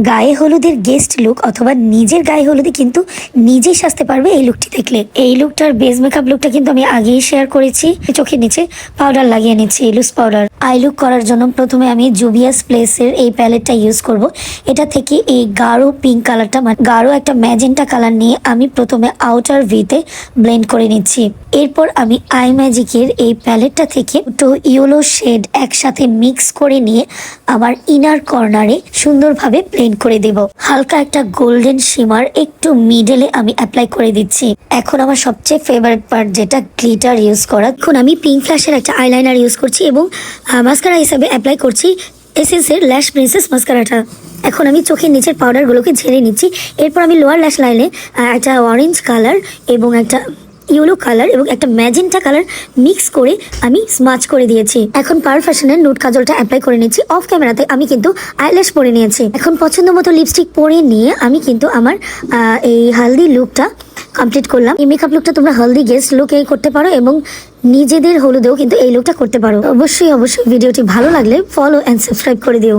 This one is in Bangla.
গায়ে হলুদের গেস্ট লুক অথবা নিজের গায়ে হলুদে কিন্তু নিজেই সাজতে পারবে এই লুকটি দেখলে। এই লুকটার বেস মেকআপ লুকটা কিন্তু আমি আগেই শেয়ার করেছি। চোখের নিচে পাউডার লাগিয়ে নিচ্ছি, লুজ পাউডার। আই লুক করার জন্য প্রথমে আমি জুবিয়াস প্লেসের এই প্যালেটটা ইউজ করব। এটা থেকে এই গাঢ় পিঙ্ক কালারটা, মানে গাঢ় একটা ম্যাজেন্টা কালার নিয়ে আমি প্রথমে আউটার ভিতে ব্লেন্ড করে নিচ্ছি। এরপর আমি আই ম্যাজিকের এই প্যালেটটা থেকে দুটো ইয়েলো শেড একসাথে মিক্স করে নিয়ে আমার ইনার কর্নারে সুন্দরভাবে ব্লেন্ড করে দেব। হালকা একটা গোল্ডেন শিমার একটু মিডলে আমি অ্যাপ্লাই করে দিচ্ছি। এখন আমার সবচেয়ে ফেভারিট পার্ট, যেটা গ্লিটার ইউজ করা। এখন আমি পিঙ্ক ফ্ল্যাশের একটা আইলাইনার ইউজ করছি এবং মাস্কারা হিসাবে অ্যাপ্লাই করছি এসেন্সের ল্যাশ প্রিন্সেস মাস্কারাটা। এখন আমি চোখের নিচের পাউডারগুলোকে ঝেড়ে নিচ্ছি। এরপর আমি লোয়ার ল্যাশ লাইনে একটা অরেঞ্জ কালার এবং একটা ইয়েলো কালার এবং একটা ম্যাজেন্টা কালার মিক্স করে আমি স্মাচ করে দিয়েছি। এখন পার ফ্যাশনের নুট কাজলটা অ্যাপ্লাই করে নিচ্ছি। অফ ক্যামেরাতে আমি কিন্তু আইল্যাশ পরে নিয়েছি। এখন পছন্দ মতো লিপস্টিক পরে নিয়ে আমি কিন্তু আমার এই হালদি লুকটা কমপ্লিট করলাম। এই মেকআপ লুকটা তোমরা হলদি গেস্ট লুকে করতে পারো এবং নিজেদের হলুদেও কিন্তু এই লুকটা করতে পারো। অবশ্যই ভিডিওটি ভালো লাগলে ফলো অ্যান্ড সাবস্ক্রাইব করে দিও।